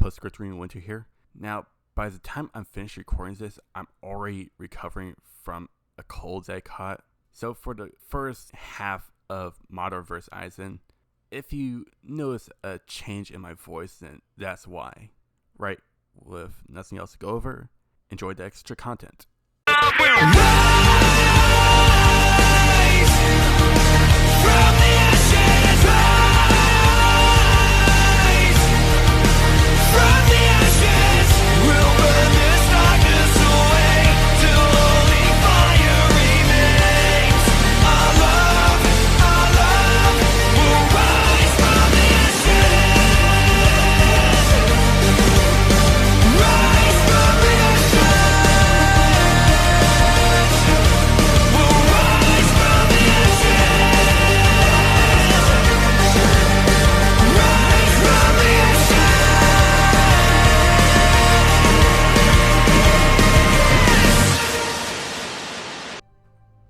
post-script reading winter here. Now, by the time I'm finished recording this, I'm already recovering from a cold that I caught. So for the first half of Madara vs. Aizen, if you notice a change in my voice, then that's why. Right, with nothing else to go over, enjoy the extra content.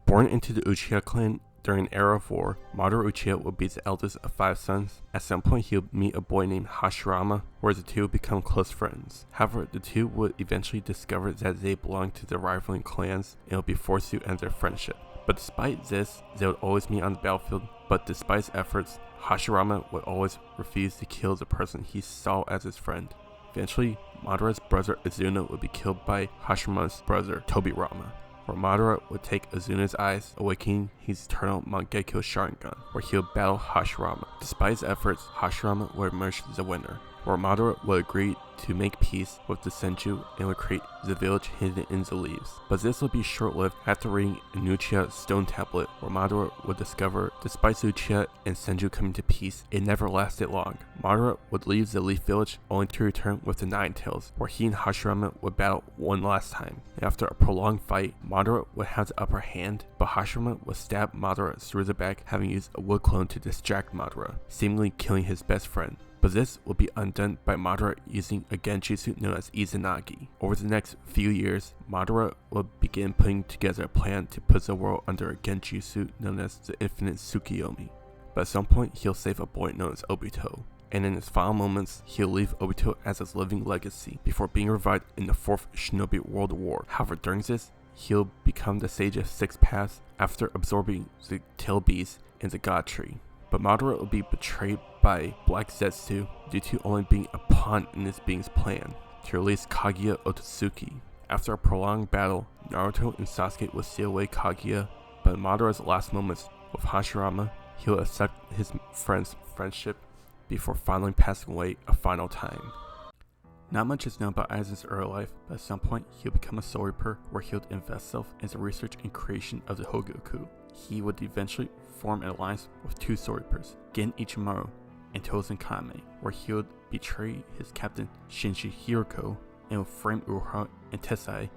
Born into the Uchiha clan during an era of war, Madara Uchiha will be the eldest of 5 sons. At some point, he'll meet a boy named Hashirama, where the two become close friends. However, the two would eventually discover that they belong to the rivaling clans and will be forced to end their friendship. But despite this, they would always meet on the battlefield, but despite his efforts, Hashirama would always refuse to kill the person he saw as his friend. Eventually, Madara's brother Izuna would be killed by Hashirama's brother Tobirama, where Madara would take Izuna's eyes, awakening his eternal Mangekyo Sharingan, where he would battle Hashirama. Despite his efforts, Hashirama would emerge the winner, where Madara would agree to make peace with the Senju and would create the village hidden in the leaves. But this would be short-lived after reading an Uchiha stone tablet, where Madara would discover, despite Uchiha and Senju coming to peace, it never lasted long. Madara would leave the leaf village only to return with the Nine Tails, where he and Hashirama would battle one last time. And after a prolonged fight, Madara would have the upper hand, but Hashirama would stab Madara through the back, having used a wood clone to distract Madara, seemingly killing his best friend. But this will be undone by Madara using a genjutsu known as Izanagi. Over the next few years, Madara will begin putting together a plan to put the world under a genjutsu known as the Infinite Tsukiyomi. But at some point, he'll save a boy known as Obito, and in his final moments, he'll leave Obito as his living legacy before being revived in the 4th Shinobi World War. However, during this, he'll become the Sage of 6 Paths after absorbing the Tail Beast and the God Tree. But Madara will be betrayed by Black Zetsu due to only being a pawn in this being's plan to release Kaguya Otsutsuki. After a prolonged battle, Naruto and Sasuke will steal away Kaguya, but in Madara's last moments with Hashirama, he will accept his friend's friendship before finally passing away a final time. Not much is known about Aizen's early life, but at some point he'll become a Soul Reaper, where he would invest himself in the research and creation of the Hogyoku. He would eventually form an alliance with 2 Soul Reapers, Gen Ichimaru and Tozen Kame, where he would betray his captain Shinji Hiroko and would frame Uroha and Tessai.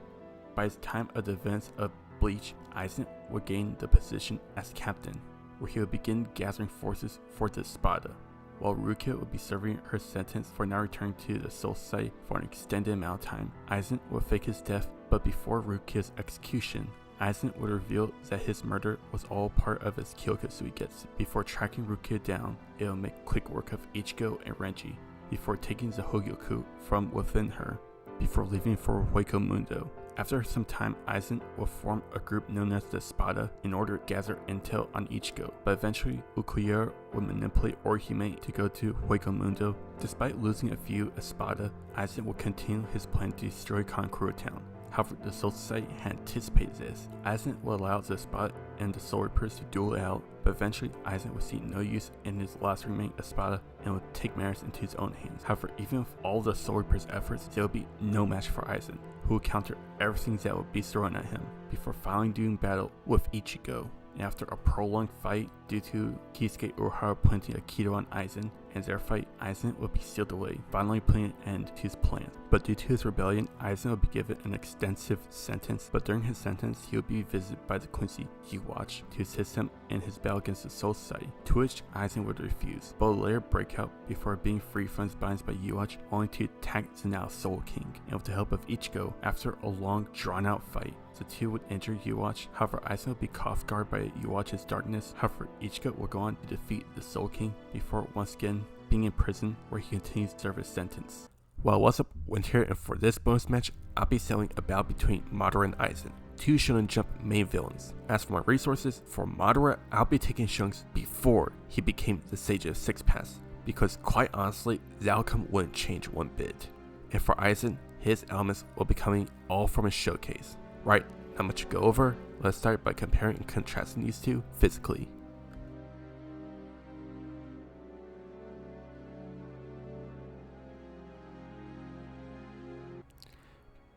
By the time of the events of Bleach, Aizen would gain the position as captain, where he would begin gathering forces for the Espada, while Rukia would be serving her sentence for not returning to the Soul Society for an extended amount of time. Aizen would fake his death, but before Rukia's execution, Aizen would reveal that his murder was all part of his Kyokatsu Getsu. Before tracking Rukia down, it will make quick work of Ichigo and Renji, before taking the Hogyoku from within her, before leaving for Hueco Mundo. After some time, Aizen will form a group known as the Espada in order to gather intel on Ichigo, but eventually Ukuyera would manipulate Orihime to go to Hueco Mundo. Despite losing a few Espada, Aizen will continue his plan to destroy Kankuro Town. However, the Soul Society had anticipated this. Aizen will allow the Espada and the Soul Reapers to duel it out, but eventually Aizen would see no use in his last remaining Espada and would take matters into his own hands. However, even with all the Soul Reapers' efforts, there would be no match for Aizen, who would counter everything that would be thrown at him, before finally doing battle with Ichigo. And after a prolonged fight due to Kisuke Urahara planting a Kido on Aizen, and their fight, Aizen would be sealed away, finally putting an end to his plan. But due to his rebellion, Aizen would be given an extensive sentence, but during his sentence, he would be visited by the Quincy Yhwach to assist him in his battle against the Soul Society, to which Aizen would refuse, but would later break out before being freed from his binds by Yhwach, only to attack the now Soul King. And with the help of Ichigo, after a long, drawn-out fight, the two would injure Yhwach. However, Aizen would be caught off guard by Yhwach's darkness. However, Ichigo will go on to defeat the Soul King before once again being in prison, where he continues to serve his sentence. Well, what's up, Winter, and for this bonus match, I'll be selling a battle between Madara and Aizen, two Shonen Jump main villains. As for my resources, for Madara, I'll be taking Shunks before he became the Sage of Six Paths, because quite honestly, the outcome wouldn't change one bit. And for Aizen, his elements will be coming all from his showcase. Right, not much to go over, let's start by comparing and contrasting these two physically.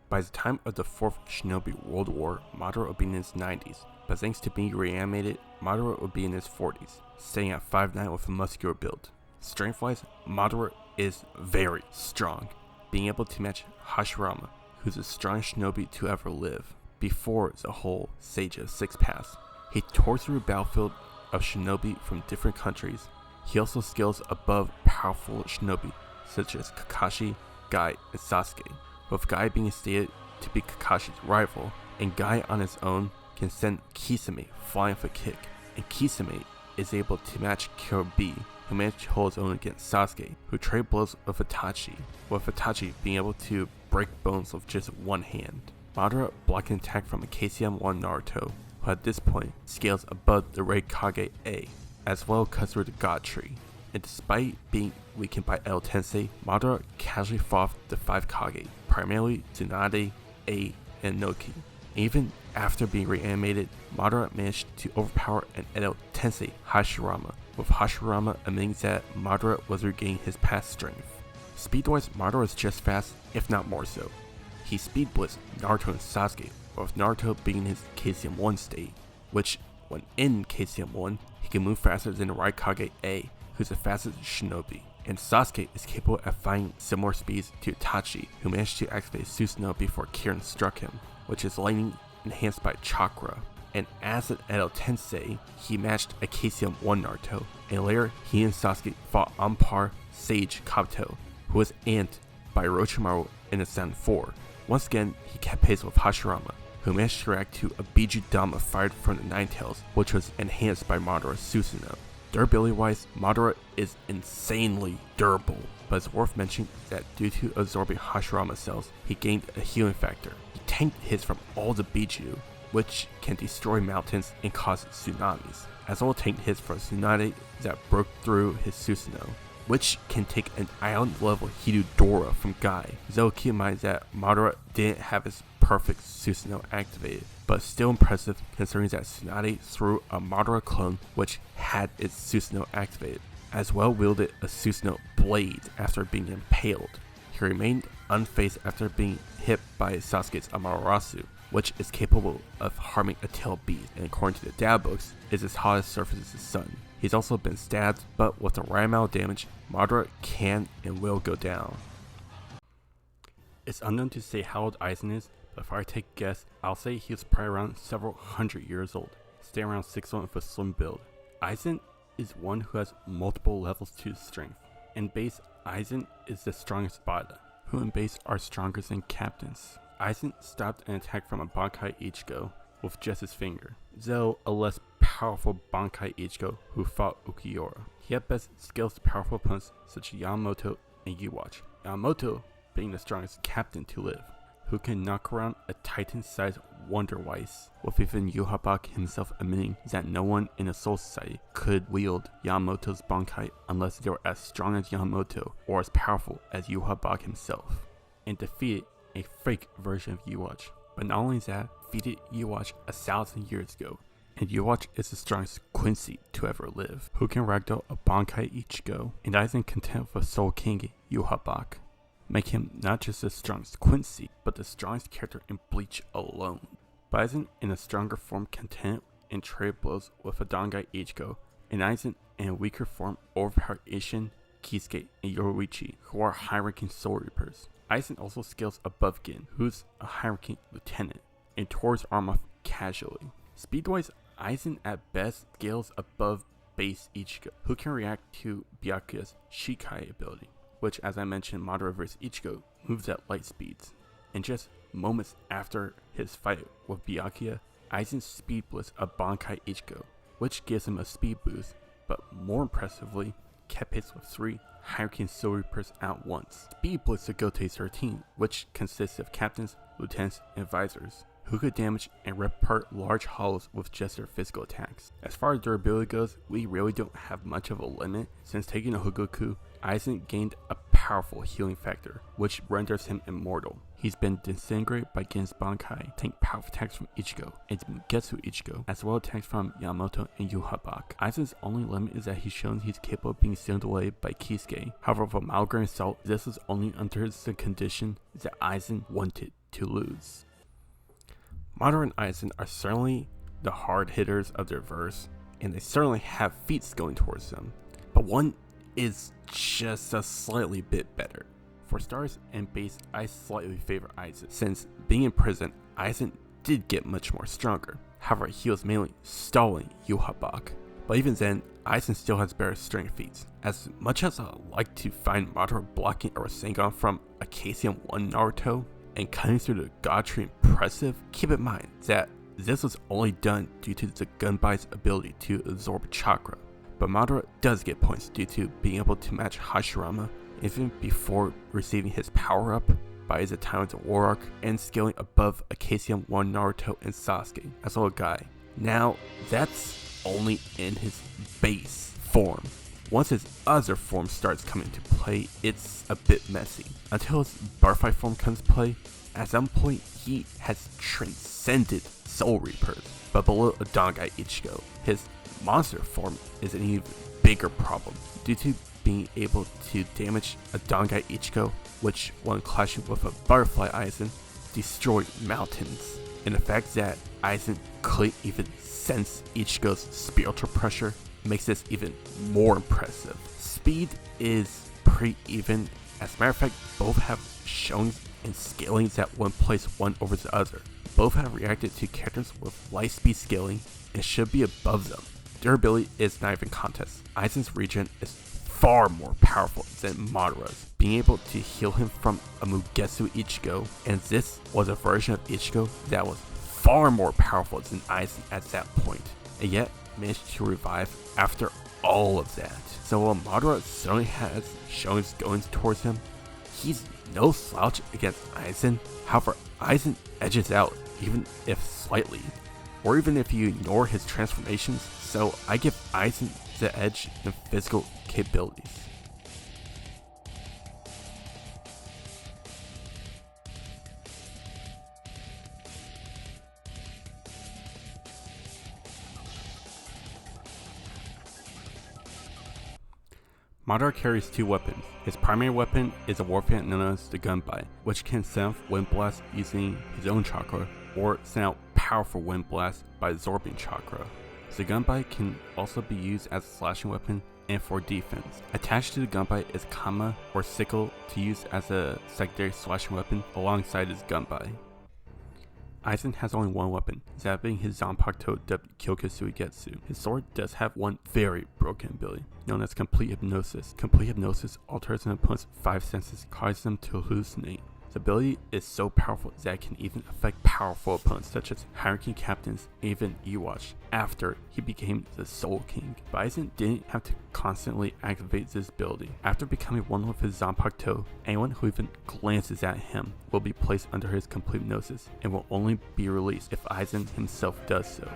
By the time of the 4th Shinobi World War, Madara would be in his 90s, but thanks to being reanimated, Madara would be in his 40s, staying at 5'9" with a muscular build. Strength-wise, Madara is very strong, being able to match Hashirama, who's the strongest shinobi to ever live, before the whole Sage of Six Paths. He tore through a battlefield of shinobi from different countries. He also scales above powerful shinobi, such as Kakashi, Guy, and Sasuke, with Guy being stated to be Kakashi's rival, and Guy on his own can send Kisame flying for a kick, and Kisame is able to match Kyobi, who managed to hold his own against Sasuke, who trade blows with Itachi, with Itachi being able to break bones with just one hand. Madara blocking attack from a KCM-1 Naruto, who at this point scales above the Red Kage A, as well cuts through the God Tree. And despite being weakened by El Tensei, Madara casually fought off the 5 Kage, primarily Tsunade, A, and Noki. Even after being reanimated, Madara managed to overpower an El Tensei Hashirama, with Hashirama admitting that Madara was regaining his past strength. Speed-wise, Madara is just fast, if not more so. He speed blitzed Naruto and Sasuke, with Naruto being in his KCM-1 state, which, when in KCM-1, he can move faster than the Raikage A, who's the fastest shinobi, and Sasuke is capable of finding similar speeds to Itachi, who managed to activate Susanoo before Kirin struck him, which is lightning enhanced by chakra. And as an Edo Tensei, he matched a KCM-1 Naruto, and later he and Sasuke fought on par Sage Kabuto, who was amped by Orochimaru in the Stand 4. Once again, he kept pace with Hashirama, who managed to react to a Biju Dama fired from the Nine Tails, which was enhanced by Madara's Susanoo. Durability-wise, Madara is insanely durable, but it's worth mentioning that due to absorbing Hashirama cells, he gained a healing factor. He tanked hits from all the Biju, which can destroy mountains and cause tsunamis, as well as tanked hits from Tsunade that broke through his Susanoo, which can take an island-level Hidodora from Guy. Though keep in mind that Madara didn't have his perfect Susanoo activated, but still impressive considering that Tsunade threw a Madara clone which had its Susanoo activated, as well wielded a Susanoo blade after being impaled. He remained unfazed after being hit by Sasuke's Amaterasu, which is capable of harming a tail beast, and according to the data books, is as hot as surface as the sun. He's also been stabbed, but with the right amount of damage, Madara can and will go down. It's unknown to say how old Aizen is, but if I take a guess, I'll say he was probably around several hundred years old, staying around 6'1" with a slim build. Aizen is one who has multiple levels to his strength. In base, Aizen is the strongest Bada, who in base are stronger than captains. Aizen stopped an attack from a Bankai Ichigo with just his finger, though a less powerful Bankai Ichigo who fought Ukiura. He at best scales to powerful opponents such as Yamamoto and Yuwatch, Yamamoto being the strongest captain to live, who can knock around a titan-sized Wonder Weiss, with even Yhwach himself admitting that no one in the Soul Society could wield Yamamoto's Bankai unless they were as strong as Yamamoto or as powerful as Yhwach himself, and defeated a fake version of Yuwatch. But not only that, defeated Yuwatch 1,000 years ago, and Yuwatch is the strongest Quincy to ever live, who can ragdoll a Bankai Ichigo, and Aizen content with Soul King Yhwach, make him not just the strongest Quincy, but the strongest character in Bleach alone. Aizen in a stronger form content and trade blows with a Dangai Ichigo, and Aizen in a weaker form overpowered Ishin, Kisuke, and Yoruichi, who are high-ranking Soul Reapers. Aizen also scales above Gin, who's a high-ranking lieutenant, and tore his arm off casually. Speed-wise, Aizen at best scales above base Ichigo, who can react to Byakuya's Shikai ability, which, as I mentioned, Madara vs. Ichigo moves at light speeds. And just moments after his fight with Byakuya, Aizen speed blitzed a Bankai Ichigo, which gives him a speed boost, but more impressively, kept pace with 3 high-ranking Soul Reapers at once. Speed Blitz to Goten's 13, which consists of captains, lieutenants, and advisors, who could damage and rip apart large hollows with just their physical attacks. As far as durability goes, we really don't have much of a limit, since taking a Hogoku, Aizen gained a powerful healing factor, which renders him immortal. He's been disintegrated by Gen's Bankai, tank powerful attacks from Ichigo and Getsu Ichigo, as well as attacks from Yamamoto and Yuhabak. Aizen's only limit is that he's shown he's capable of being sealed away by Kisuke. However, with a mild grain of salt, this is only under the condition that Aizen wanted to lose. Madara and Aizen are certainly the hard hitters of their verse, and they certainly have feats going towards them, but one is just a slightly bit better. For stars and base, I slightly favor Aizen, since being in prison, Aizen did get much more stronger. However, he was mainly stalling Yuhabak. But even then, Aizen still has better strength feats. As much as I like to find Madara blocking a Rasengan from a Caesium 1 Naruto and cutting through the God Tree impressive, keep in mind that this was only done due to the Gunbai's ability to absorb chakra. But Madara does get points due to being able to match Hashirama even before receiving his power up by his time as a War Arc and scaling above a Caesium 1 Naruto and Sasuke as a little guy. Now, that's only in his base form. Once his other form starts coming into play, it's a bit messy. Until his Barfight form comes to play, at some point he has transcended Soul Reapers, but below Dangai Ichigo, his monster form is an even bigger problem due to being able to damage a Dangai Ichigo, which when clashing with a Butterfly Aizen, destroyed mountains. And the fact that Aizen couldn't even sense Ichigo's spiritual pressure makes this even more impressive. Speed is pretty even. As a matter of fact, both have shown and scaling that one place one over the other. Both have reacted to characters with light speed scaling and should be above them. Durability is not even contest. Aizen's regen is far more powerful than Madara's, being able to heal him from a Mugetsu Ichigo, and this was a version of Ichigo that was far more powerful than Aizen at that point, and yet managed to revive after all of that. So while Madara certainly has shown his goings towards him, he's no slouch against Aizen. However, Aizen edges out, even if slightly, or even if you ignore his transformations, so I give Aizen the edge in physical capabilities. Madara carries 2 weapons. His primary weapon is a warfare known as the Gunbai, which can send off Wind Blast using his own chakra, or send out powerful Wind Blast by absorbing chakra. The Gunbai can also be used as a slashing weapon and for defense. Attached to the Gunbai is Kama or Sickle to use as a secondary slashing weapon alongside his Gunbai. Aizen has only one weapon, that being his Zanpakuto dubbed Kyokosui Getsu. His sword does have one very broken ability, known as Complete Hypnosis. Complete Hypnosis alters an opponent's 5 senses, causing them to hallucinate. The ability is so powerful that it can even affect powerful opponents such as high-ranking captains, even Iwash, after he became the Soul King. But Aizen didn't have to constantly activate this ability. After becoming one with his Zanpakuto, anyone who even glances at him will be placed under his Complete Hypnosis and will only be released if Aizen himself does so.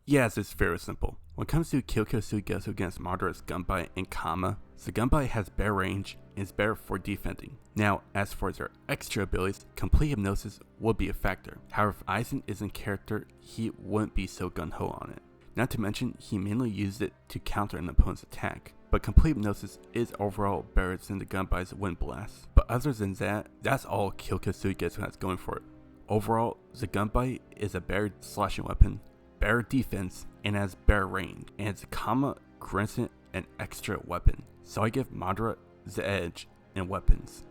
Yes, it's very simple. When it comes to Kyokosui Getsu against Madara's Gunbai and Kama, the Gunbai has better range and is better for defending. Now, as for their extra abilities, Complete Hypnosis would be a factor. However, if Aizen is in character, he wouldn't be so gung-ho on it. Not to mention, he mainly used it to counter an opponent's attack. But Complete Hypnosis is overall better than the Gunbai's Wind Blast. But other than that, that's all Kyokosui Getsu has going for it. Overall, the Gunbai is a better slashing weapon, better defense, and has better range, and its Kama grants it an extra weapon. So I give Madara the edge in weapons.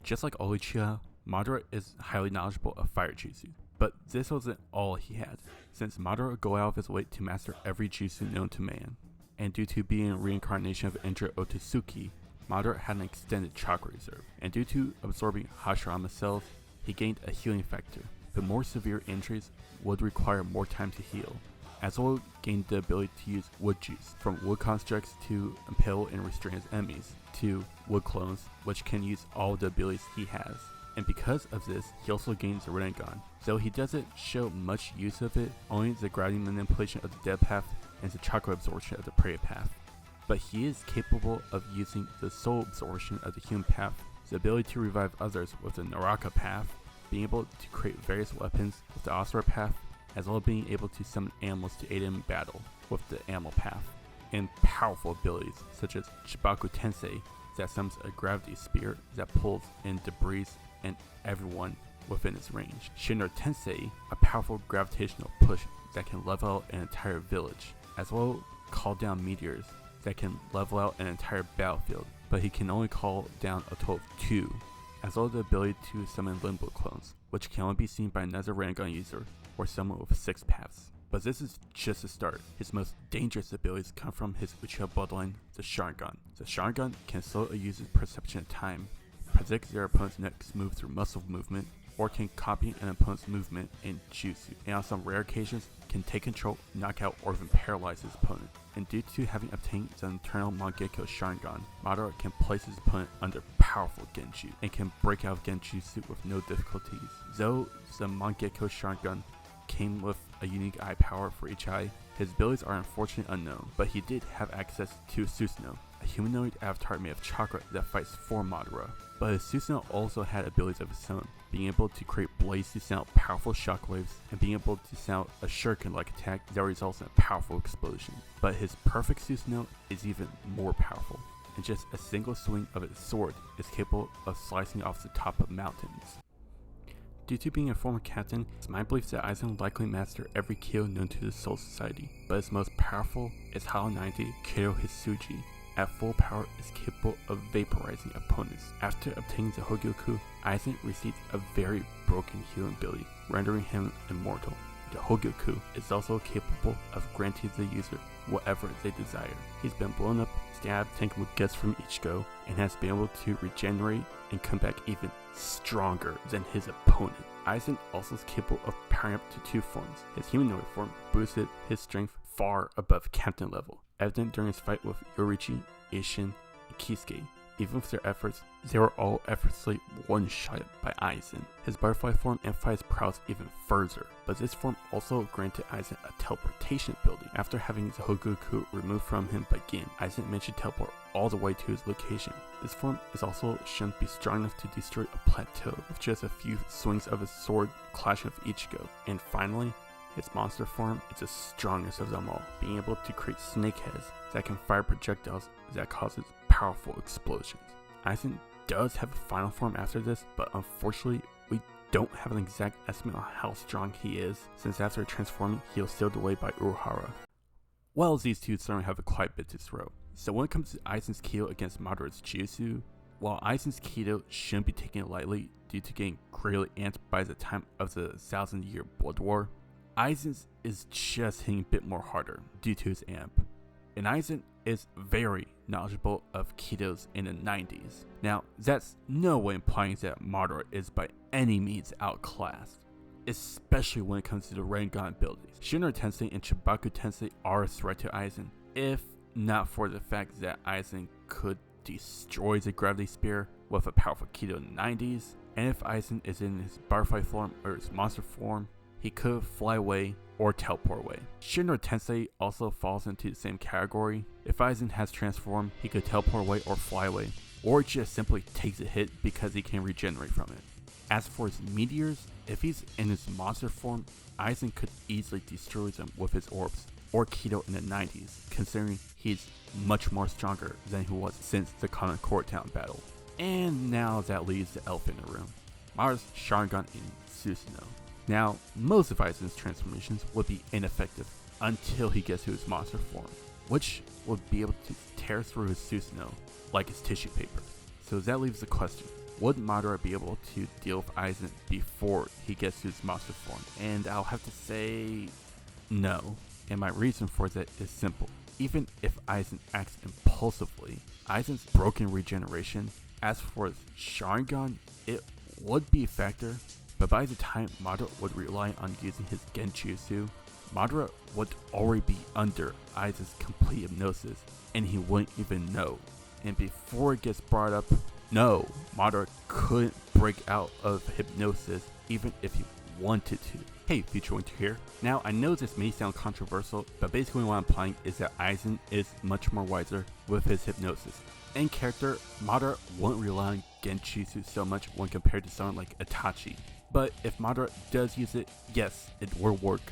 Just like Uchiha, Madara is highly knowledgeable of fire jutsu, but this wasn't all he had, since Madara go out of his way to master every jutsu known to man. and due to being a reincarnation of injured Otsutsuki, Madara had an extended chakra reserve, and due to absorbing Hashirama cells, he gained a healing factor, but more severe injuries would require more time to heal. As well, gained the ability to use wood juice, from wood constructs to impale and restrain his enemies, to wood clones, which can use all the abilities he has. And because of this, he also gains the Rinnegan. Though he doesn't show much use of it, only the gravity manipulation of the dead path and the chakra absorption of the prey path. But he is capable of using the soul absorption of the human path, the ability to revive others with the Naraka path, being able to create various weapons with the Asura path, as well as being able to summon animals to aid him in battle with the animal path, and powerful abilities such as Chibaku Tensei that summons a gravity spear that pulls in debris and everyone within its range. Shinra Tensei, a powerful gravitational push that can level out an entire village, as well call down meteors that can level out an entire battlefield, but he can only call down a total of 2, as well as the ability to summon Limbo clones, which can only be seen by another Rinnegan user or someone with 6 paths. But this is just a start. His most dangerous abilities come from his Uchiha bloodline, the Sharingan. The Sharingan can slow a user's perception of time, predict their opponent's next move through muscle movement, or can copy an opponent's movement in jutsu, and on some rare occasions can take control, knock out, or even paralyze his opponent. And due to having obtained the internal Mangekyo Sharingan, Madara can place his opponent under powerful Genjutsu, and can break out of Genjutsu with no difficulties. Though the Mangekyo Sharingan came with a unique eye power for each eye, his abilities are unfortunately unknown, but he did have access to Susanoo, a humanoid avatar made of chakra that fights for Madara. But his Susanoo also had abilities of his own, being able to create blades to send out powerful shockwaves, and being able to send out a shuriken-like attack that results in a powerful explosion. But his perfect Susanoo is even more powerful, and just a single swing of its sword is capable of slicing off the top of mountains. Due to being a former captain, it's my belief that Aizen likely mastered every Kido known to the Soul Society, but his most powerful is Hao 90 Kido Hitsuji. At full power, is capable of vaporizing opponents. After obtaining the Hogyoku, Aizen receives a very broken healing ability, rendering him immortal. The Hogyoku is also capable of granting the user whatever they desire. He's been blown up, stabbed, taken with guts from Ichigo, and has been able to regenerate and come back even stronger than his opponent. Aizen also is capable of powering up to 2 forms. His humanoid form boosted his strength far above captain level, evident during his fight with Yorichi, Ishin, and Kisuke. Even with their efforts, they were all effortlessly one-shotted by Aizen. His butterfly form amplifies his prowess even further, but this form also granted Aizen a teleportation ability. After having the Hogyoku removed from him by Gin, Aizen managed to teleport all the way to his location. This form is also shown to be strong enough to destroy a plateau with just a few swings of his sword clashing with Ichigo. And finally, his monster form is the strongest of them all, being able to create snake heads that can fire projectiles that causes powerful explosions. Aizen does have a final form after this, but unfortunately we don't have an exact estimate on how strong he is, since after transforming he was sealed away by Uruhara. Well, these two certainly have quite a bit to throw. So when it comes to Aizen's Kido against Madara's Jutsu, while Aizen's Kido shouldn't be taken lightly due to getting greatly amped by the time of the 1,000-year Blood War, Aizen's is just hitting a bit more harder due to his amp. And Aizen is very knowledgeable of Kidos in the 90s. Now, that's no way implying that Madara is by any means outclassed, especially when it comes to the Rinnegan abilities. Shinra Tensei and Chibaku Tensei are a threat to Aizen, if not for the fact that Aizen could destroy the gravity spear with a powerful Kido in the 90s, and if Aizen is in his butterfly form or his monster form, he could fly away or teleport away. Shinra Tensei also falls into the same category. If Aizen has transformed, he could teleport away or fly away, or just simply takes a hit because he can regenerate from it. As for his meteors, if he's in his monster form, Aizen could easily destroy them with his orbs, or Kido in the 90s, considering he's much more stronger than he was since the Common Court Town battle. And now that leaves the elephant in the room, Madara's Sharingan in Susanoo. Now, most of Aizen's transformations would be ineffective until he gets to his monster form, which would be able to tear through his Susanoo like it's tissue paper. So that leaves the question, would Madara be able to deal with Aizen before he gets to his monster form? And I'll have to say no, and my reason for that is simple. even if Aizen acts impulsively. Aizen's broken regeneration, as for his Sharingan, it would be a factor, but by the time Madara would rely on using his Genjutsu, Madara would already be under Aizen's complete hypnosis, and he wouldn't even know. And before it gets brought up, no, Madara couldn't break out of hypnosis even if he wanted to. Hey, future winter here. Now, I know this may sound controversial, but basically what I'm implying is that Aizen is much more wiser with his hypnosis. In character, Madara won't rely on Genjutsu so much when compared to someone like Itachi. But if Madara does use it, yes, it will work.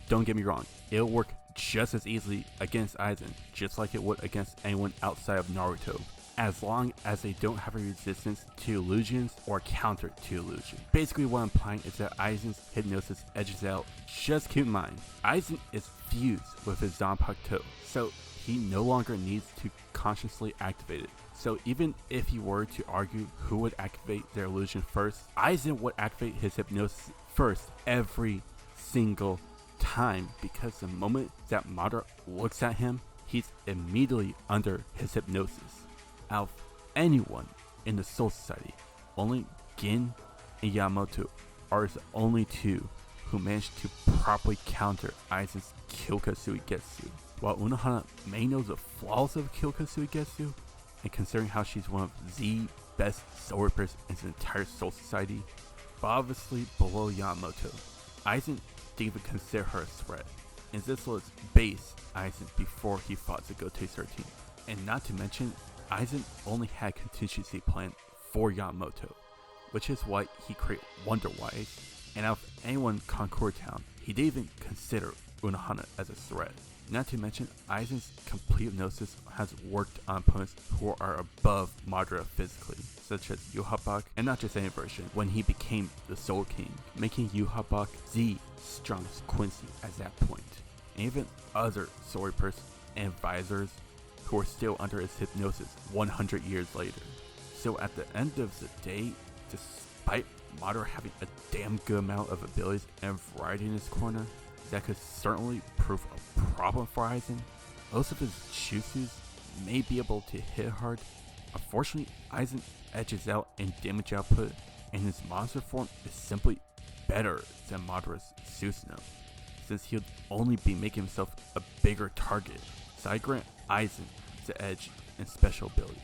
Don't get me wrong, it'll work just as easily against Aizen, just like it would against anyone outside of Naruto, as long as they don't have a resistance to illusions or counter to illusion. Basically what I'm implying is that Aizen's hypnosis edges out. Just keep in mind, Aizen is fused with his Zanpakuto, so he no longer needs to consciously activate it. So even if he were to argue who would activate their illusion first, Aizen would activate his hypnosis first every single time, because the moment that Madara looks at him, he's immediately under his hypnosis. Out of anyone in the Soul Society, only Gin and Yamamoto are the only two who managed to properly counter Aizen's Kyokasui Getsu. While Unohana may know the flaws of Kyokasui Getsu, and considering how she's one of the best soul rippers in the entire Soul Society, but obviously below Yamamoto, Aizen didn't even consider her a threat, and this was base Aizen before he fought the Goten 13. And not to mention, Aizen only had contingency plan for Yamamoto, which is why he created Wonder Wise, and out of anyone in Concord Town, he didn't even consider Unohana as a threat. Not to mention, Aizen's complete hypnosis has worked on opponents who are above Madara physically, such as Yhwach, and not just any version, when he became the Soul King, making Yhwach the strongest Quincy at that point. And even other Soul Reapers and Advisors who are still under his hypnosis 100 years later. So at the end of the day, despite Madara having a damn good amount of abilities and variety in his corner, that could certainly prove a problem for Aizen. Most of his jutsus may be able to hit hard. Unfortunately, Aizen edges out in damage output, and his monster form is simply better than Madara's Susanoo, since he'll only be making himself a bigger target. So I grant Aizen the edge in special abilities.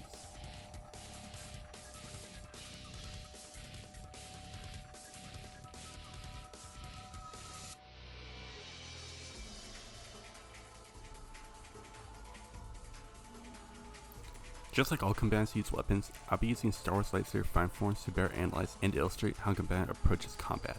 Just like all combatants use weapons, I'll be using Star Wars lightsaber fine forms to better analyze and illustrate how a combatant approaches combat.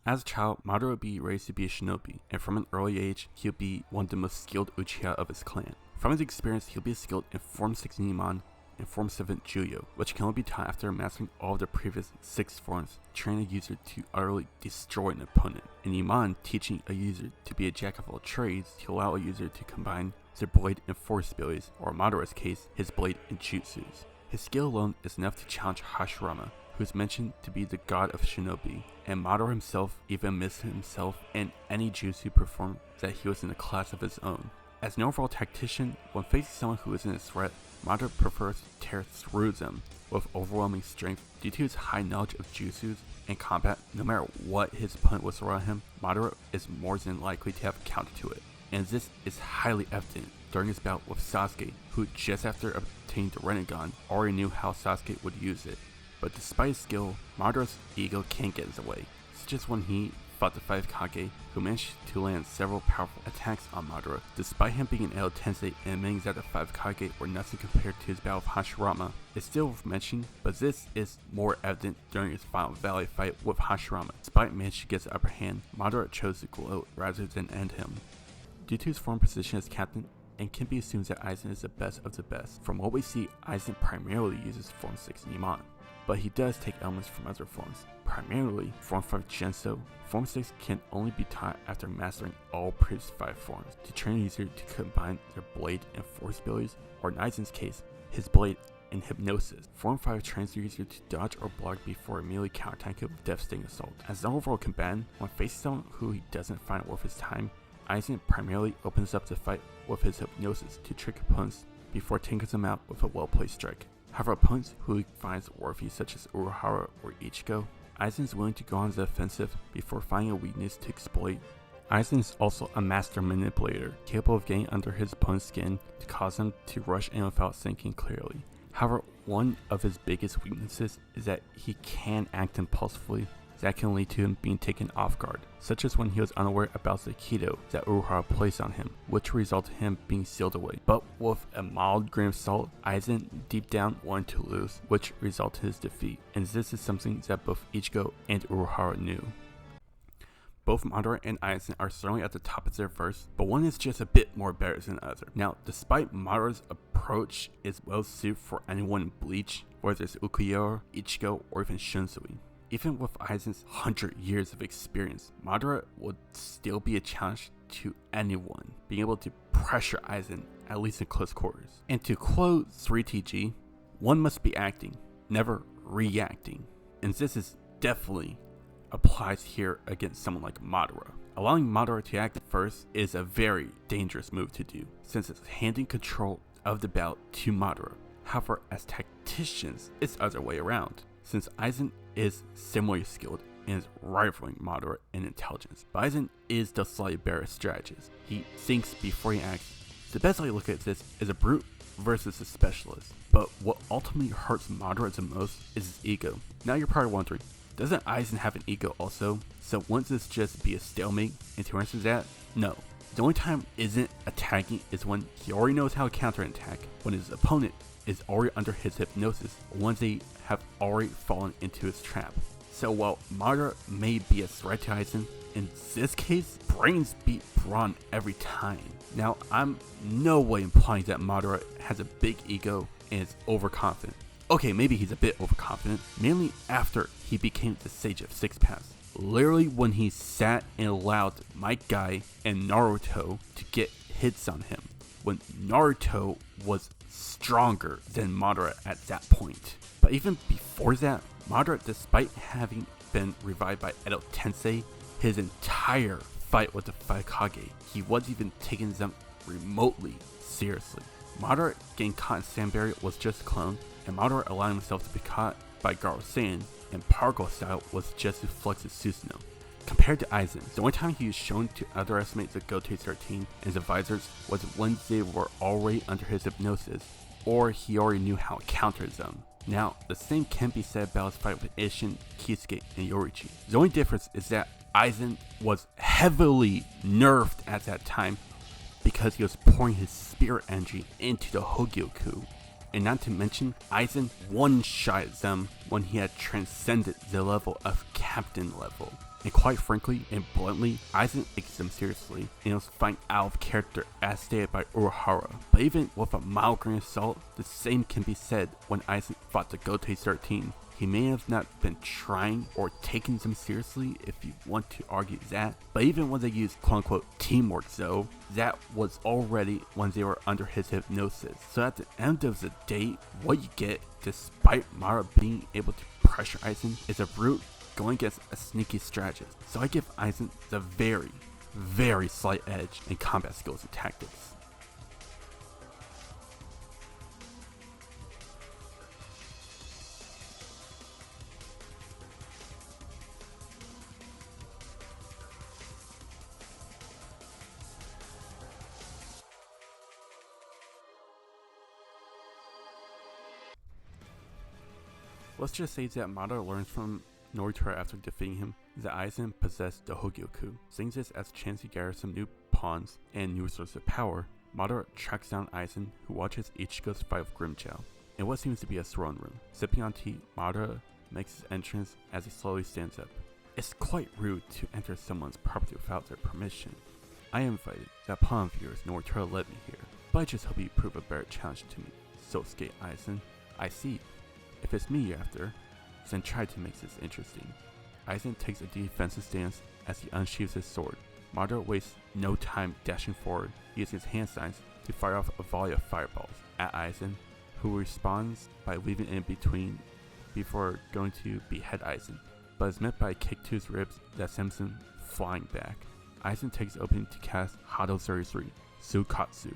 As a child, Madara would be raised to be a shinobi, and from an early age, he'll be one of the most skilled Uchiha of his clan. From his experience, he'll be skilled in Form 6 Nimon and Form 7 Juyo, which can only be taught after mastering all of the previous 6 forms, training a user to utterly destroy an opponent. In Nimon, teaching a user to be a jack of all trades to allow a user to combine their blade and force abilities, or in Madara's case, his blade and jutsus. His skill alone is enough to challenge Hashirama, who is mentioned to be the god of shinobi, and Madara himself even admits himself in any jutsu performed that he was in a class of his own. As an overall tactician, when facing someone who isn't a threat, Madara prefers to tear through them with overwhelming strength. Due to his high knowledge of jutsus and combat, no matter what his opponent was around him, Madara is more than likely to have a counter to it. And this is highly evident during his bout with Sasuke, who just after obtaining the Rinnegan already knew how Sasuke would use it. But despite his skill, Madara's ego can't get in the way, such as when he fought the 5 Kage, who managed to land several powerful attacks on Madara. Despite him being an L Tensei and admitting that the 5 Kage were nothing compared to his battle with Hashirama, it's still worth mentioning, but this is more evident during his final Valley fight with Hashirama. Despite managing to get the upper hand, Madara chose to gloat rather than end him. Due to his form position as captain, it can be assumed that Aizen is the best of the best. From what we see, Aizen primarily uses Form 6 Nimon, but he does take elements from other forms, primarily Form 5 Genso. Form 6 can only be taught after mastering all previous 5 forms, to train a user to combine their blade and force abilities, or in Aizen's case, his blade and hypnosis. Form 5 trains the user to dodge or block before immediately counterattacking with devastating assault. As an overall combatant, when facing someone who he doesn't find worth his time, Aizen primarily opens up the fight with his hypnosis to trick opponents before taking them out with a well-placed strike. However, opponents who he finds worthy such as Uruhara or Ichigo, Aizen is willing to go on the offensive before finding a weakness to exploit. Aizen is also a master manipulator, capable of getting under his opponent's skin to cause them to rush in without thinking clearly. However, one of his biggest weaknesses is that he can act impulsively that can lead to him being taken off guard, such as when he was unaware about the Kido that Uruhara placed on him, which resulted in him being sealed away. But with a mild grain of salt, Aizen deep down wanted to lose, which resulted in his defeat, and this is something that both Ichigo and Uruhara knew. Both Madara and Aizen are certainly at the top of their verse, but one is just a bit more better than the other. Now, despite Madara's approach is well suited for anyone in Bleach, whether it's Ukiyo, Ichigo, or even Shunsui. Even with Aizen's 100 years of experience, Madara would still be a challenge to anyone being able to pressure Aizen, at least in close quarters. And to quote 3TG, one must be acting, never reacting. And this is definitely applies here against someone like Madara. Allowing Madara to act first is a very dangerous move to do, since it's handing control of the bout to Madara. However, as tacticians, it's the other way around, since Aizen is similarly skilled and is rivaling Madara in intelligence. But Aizen is the slightly better strategist. He thinks before he acts. The best way to look at this is a brute versus a specialist. But what ultimately hurts Madara the most is his ego. Now you're probably wondering, doesn't Aizen have an ego also? So wouldn't this just be a stalemate? And to answer that, no. The only time isn't attacking is when he already knows how to counterattack, when his opponent is already under his hypnosis, or once they have already fallen into his trap. So while Madara may be a threat to Aizen, in this case, brains beat brawn every time. Now, I'm no way implying that Madara has a big ego and is overconfident. Okay, maybe he's a bit overconfident, mainly after he became the Sage of Six Paths. Literally when he sat and allowed my guy and Naruto to get hits on him, when Naruto was stronger than Madara at that point. But even before that, Madara, despite having been revived by Edo Tensei, his entire fight with the Five Kage, he wasn't even taking them remotely seriously. Madara getting caught in Sand Barrier was just a clone, and Madara allowing himself to be caught by Garo Sand and Particle style was just to flex his Susanoo. Compared to Aizen, the only time he was shown to underestimate the Gote 13 and his advisors was when they were already under his hypnosis, or he already knew how to counter them. Now, the same can be said about his fight with Isshin, Kisuke, and Yorichi. The only difference is that Aizen was heavily nerfed at that time because he was pouring his spirit energy into the Hogyoku. And not to mention, Aizen one-shot them when he had transcended the level of captain level. And quite frankly and bluntly, Aizen takes them seriously and was fine out of character as stated by Uruhara. But even with a mild grain of salt, the same can be said when Aizen fought the Gote 13. He may have not been trying or taking them seriously if you want to argue that, but even when they used quote-unquote teamwork though, that was already when they were under his hypnosis. So at the end of the day, what you get, despite Madara being able to pressure Aizen, is a brute going against a sneaky strategist. So I give Aizen the very, very slight edge in combat skills and tactics. Let's just say that Madara learns from Naruto after defeating him that Aizen possessed the Hogyoku. Seeing this as a chance to gather some new pawns and new sources of power, Madara tracks down Aizen, who watches Ichigo's fight with Grimchow in what seems to be a throne room. Sipping on tea, Madara makes his entrance as he slowly stands up. It's quite rude to enter someone's property without their permission. I invited that pawn of yours Naruto led me here, but I just hope you prove a better challenge to me, Sosuke Aizen. I see. If it's me you're after, then try to make this interesting. Aizen takes a defensive stance as he unsheathes his sword. Madara wastes no time dashing forward, using his hand signs to fire off a volley of fireballs at Aizen, who responds by weaving in between before going to behead Aizen, but is met by a kick to his ribs that sends him flying back. Aizen takes the opening to cast Hado 33, Sukatsu.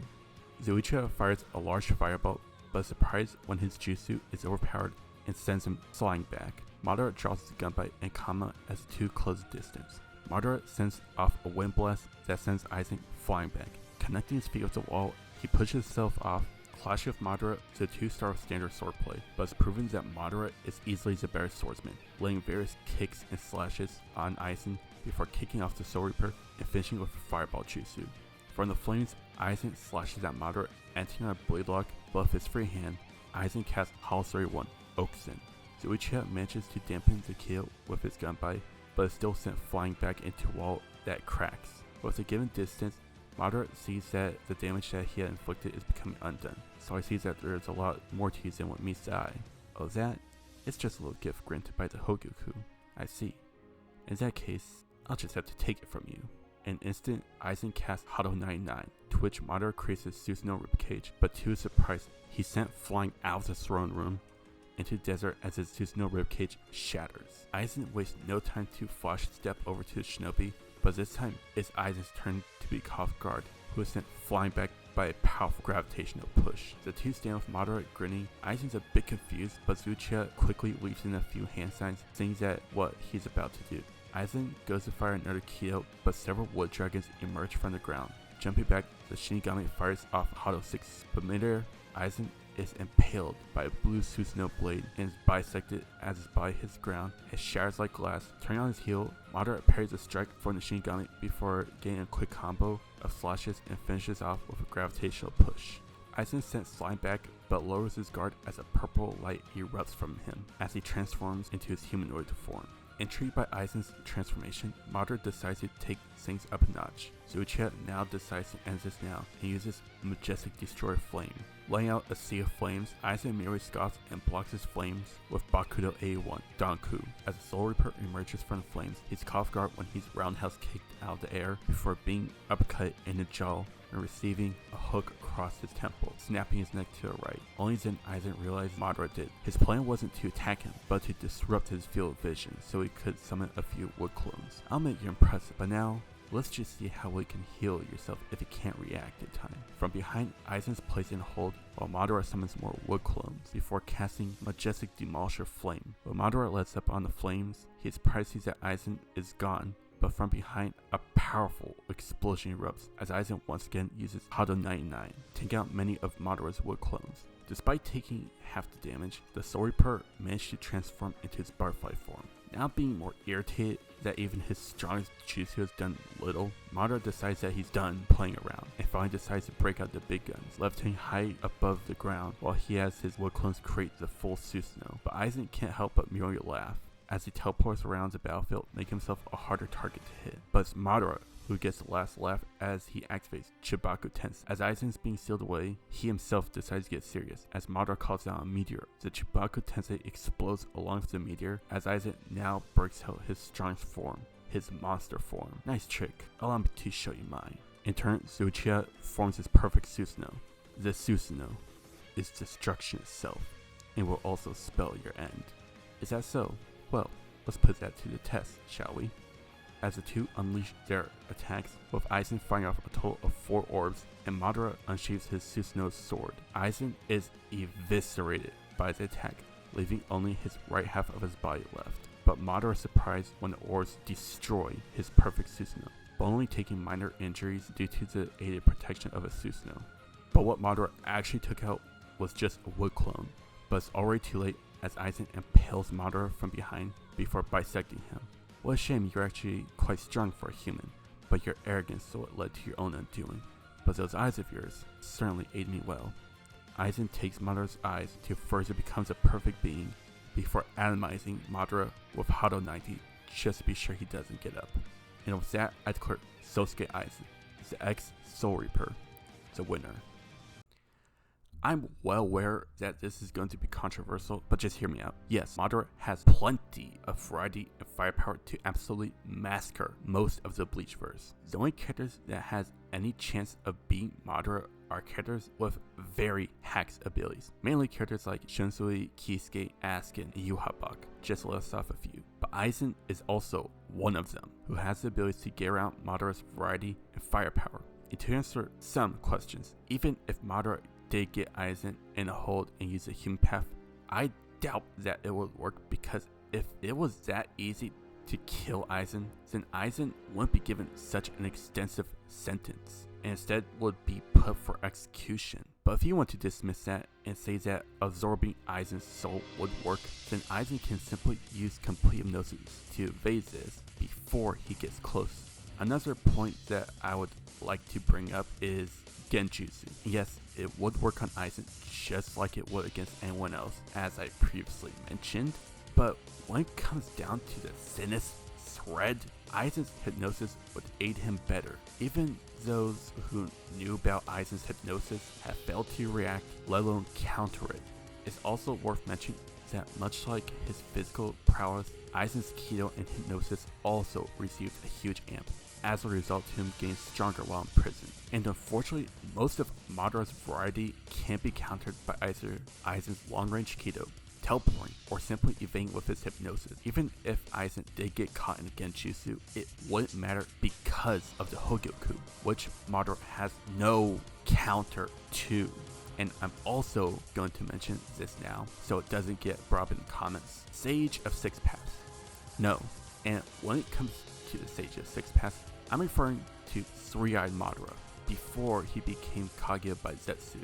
Uchiha fires a large fireball, but is surprised when his jutsu is overpowered and sends him flying back. Madara draws his gunbite and Kama as the two close distance. Madara sends off a wind blast that sends Aizen flying back. Connecting his feet with the wall, he pushes himself off, clashing with Madara to the two start with standard swordplay, but it's proven that Madara is easily the better swordsman, laying various kicks and slashes on Aizen before kicking off the Soul Reaper and finishing with a fireball jutsu. From the flames, Aizen slashes at Madara, entering a blade lock, but with his free hand, Aizen casts Hall 31, Okusen. Uchiha manages to dampen the kill with his gunbite, but is still sent flying back into a wall that cracks. With a given distance, Madara sees that the damage that he had inflicted is becoming undone, so he sees that there is a lot more to use than what meets the eye. Oh, that? It's just a little gift granted by the Hogoku. I see. In that case, I'll just have to take it from you. In an instant, Aizen casts Hado 99, to which Madara creates his Susanoo ribcage, but to his surprise, he's sent flying out of the throne room into the desert as his Susanoo ribcage shatters. Aizen wastes no time to flash step over to the shinobi, but this time it's Aizen's turn to be caught off guard, who is sent flying back by a powerful gravitational push. The two stand with Madara grinning. Aizen's a bit confused, but Uchiha quickly leaves in a few hand signs, saying that what he's about to do. Aizen goes to fire another Kido, but several wood dragons emerge from the ground. Jumping back, the Shinigami fires off Hado 6, but midair, Aizen is impaled by a blue Susanoo blade and is bisected as his body hits ground. It shatters like glass. Turning on his heel, Madara parries a strike from the Shinigami before getting a quick combo of slashes and finishes off with a gravitational push. Aizen is sent flying back, but lowers his guard as a purple light erupts from him as he transforms into his humanoid form. Intrigued by Aizen's transformation, Madara decides to take things up a notch. Uchiha now decides to end this now and uses Majestic Destroyer Flame. Laying out a sea of flames, Aizen merely scoffs and blocks his flames with Bakudo A1, Danku. As the Soul Reaper emerges from the flames, he's caught off guard when he's roundhouse kicked out of the air before being uppercut in the jaw and receiving a hook across his temple, snapping his neck to the right. Only then Aizen realized Madara did. His plan wasn't to attack him, but to disrupt his field of vision so he could summon a few wood clones. I'll make you impressive, but now, let's just see how well you can heal yourself if you can't react in time. From behind, Aizen's placed in hold while Madara summons more wood clones before casting Majestic Demolisher Flame. When Madara lets up on the flames, he is surprised to see that Aizen is gone, but from behind, a powerful explosion erupts as Aizen once again uses Hado 99, taking out many of Madara's wood clones. Despite taking half the damage, the Soul Reaper managed to transform into his butterfly form. Now being more irritated that even his strongest jutsu has done little, Madara decides that he's done playing around and finally decides to break out the big guns, levitating high above the ground while he has his wood clones create the full Susanoo. But Aizen can't help but merely laugh as he teleports around the battlefield, making himself a harder target to hit. But it's Madara who gets the last laugh as he activates Chibaku Tensei. As Aizen's being sealed away, he himself decides to get serious as Madara calls down a meteor. The Chibaku Tensei explodes along with the meteor as Aizen now breaks out his strongest form, his monster form. Nice trick, allow me to show you mine. In turn, Uchiha forms his perfect Susanoo. This Susanoo is destruction itself and will also spell your end. Is that so? Well, let's put that to the test, shall we? As the two unleash their attacks, with Aizen firing off a total of 4 orbs, and Madara unsheathes his Susanoo sword. Aizen is eviscerated by the attack, leaving only his right half of his body left. But Madara is surprised when the orbs destroy his perfect Susanoo, but only taking minor injuries due to the aided protection of a Susanoo. But what Madara actually took out was just a wood clone, but it's already too late as Aizen impales Madara from behind before bisecting him. What a shame, you're actually quite strong for a human, but your arrogance is what led to your own undoing. But those eyes of yours certainly aid me well. Aizen takes Madara's eyes till first it becomes a perfect being, before atomizing Madara with Hado 90 just to be sure he doesn't get up. And with that, I declare Sosuke Aizen, the ex-Soul Reaper, the winner. I'm well aware that this is going to be controversial, but just hear me out. Yes, Madara has plenty of variety and firepower to absolutely massacre most of the Bleachverse. The only characters that has any chance of beating Madara are characters with very hacks abilities. Mainly characters like Shunsui, Kisuke, Asuka, and Yuhabak, just to list off a few. But Aizen is also one of them, who has the ability to get around Madara's variety and firepower. And to answer some questions, even if Madara did get Aizen in a hold and use a human path, I doubt that it would work, because if it was that easy to kill Aizen, then Aizen wouldn't be given such an extensive sentence, and instead would be put for execution. But if you want to dismiss that and say that absorbing Aizen's soul would work, then Aizen can simply use complete hypnosis to evade this before he gets close. Another point that I would like to bring up is Genjutsu. Yes, it would work on Aizen just like it would against anyone else, as I previously mentioned, but when it comes down to the thinnest thread, Aizen's hypnosis would aid him better. Even those who knew about Aizen's hypnosis have failed to react, let alone counter it. It's also worth mentioning that much like his physical prowess, Aizen's Kido and hypnosis also received a huge amp, as a result of him getting stronger while in prison. And unfortunately, most of Madara's variety can't be countered by either Aizen's long-range Kido, teleporting, or simply evading with his hypnosis. Even if Aizen did get caught in a Genjutsu, it wouldn't matter because of the Hogyoku, which Madara has no counter to. And I'm also going to mention this now, so it doesn't get brought up in the comments. Sage of Six Paths. No. And when it comes to the Sage of Six Paths, I'm referring to Three-Eyed Madara, before he became Kaguya by Zetsu.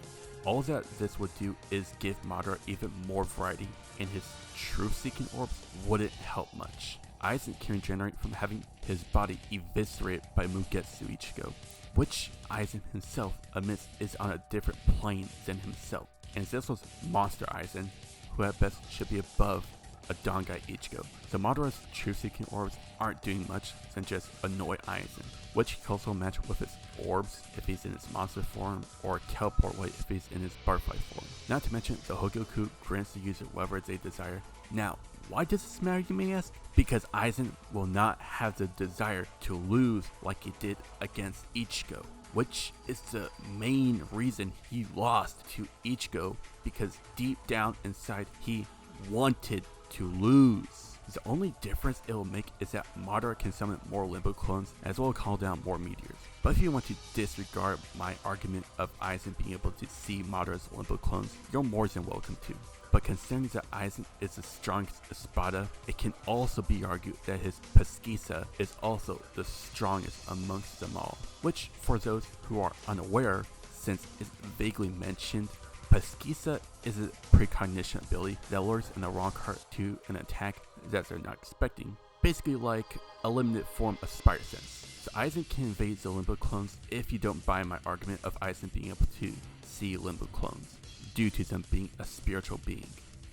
All that this would do is give Madara even more variety, and his truth-seeking orbs wouldn't help much. Aizen can regenerate from having his body eviscerated by Mugetsu Ichigo, which Aizen himself admits is on a different plane than himself, and this was Monster Aizen, who at best should be above a Dangai Ichigo. So Madara's truth-seeking orbs aren't doing much than just annoy Aizen, which he can also match with his orbs if he's in his monster form, or teleport away if he's in his butterfly form. Not to mention, the Hogyoku grants the user whatever they desire. Now, why does this matter, you may ask? Because Aizen will not have the desire to lose like he did against Ichigo, which is the main reason he lost to Ichigo, because deep down inside he wanted to lose. The only difference it will make is that Madara can summon more Limbo clones, as well as call down more meteors. But if you want to disregard my argument of Aizen being able to see Madara's Limbo clones, you're more than welcome to. But considering that Aizen is the strongest Espada, it can also be argued that his Pesquisa is also the strongest amongst them all. Which, for those who are unaware, since it's vaguely mentioned, Pesquisa is a precognition ability that lures in the wrong card to an attack that they're not expecting. Basically like a limited form of Spider Sense. So Aizen can evade the Limbo clones if you don't buy my argument of Aizen being able to see Limbo clones, due to them being a spiritual being.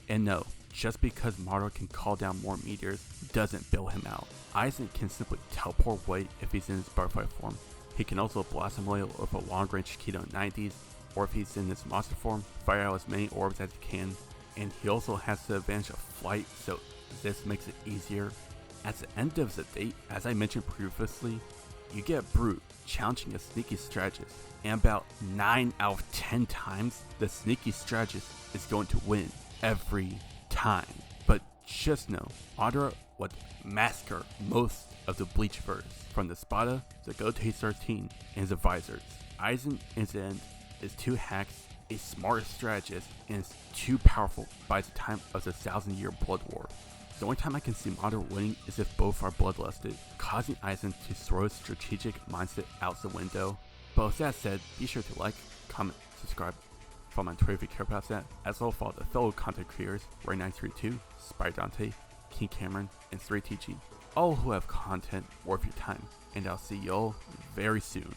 And no, just because Madara can call down more meteors doesn't bail him out. Aizen can simply teleport away if he's in his butterfly form. He can also blast him away with a long-range Kido 90s, or if he's in his monster form, fire out as many orbs as he can. And he also has the advantage of flight, so this makes it easier. At the end of the day, as I mentioned previously, you get Brute challenging a sneaky strategist, and about 9 out of 10 times, the sneaky strategist is going to win every time. But just know, Madara would massacre most of the Bleach verse, from the Spada, the Goten 13, and the Visors. Aizen, in the end, is too hacks, a smart strategist, and is too powerful by the time of the 1,000-year Blood War. The only time I can see Madara winning is if both are bloodlusted, causing Aizen to throw his strategic mindset out the window. But with that said, be sure to like, comment, subscribe, follow me on Twitter if you care about that, as well as follow the fellow content creators, Ray932, Spider Dante, King Cameron, and 3TG, all who have content worth your time. And I'll see y'all very soon.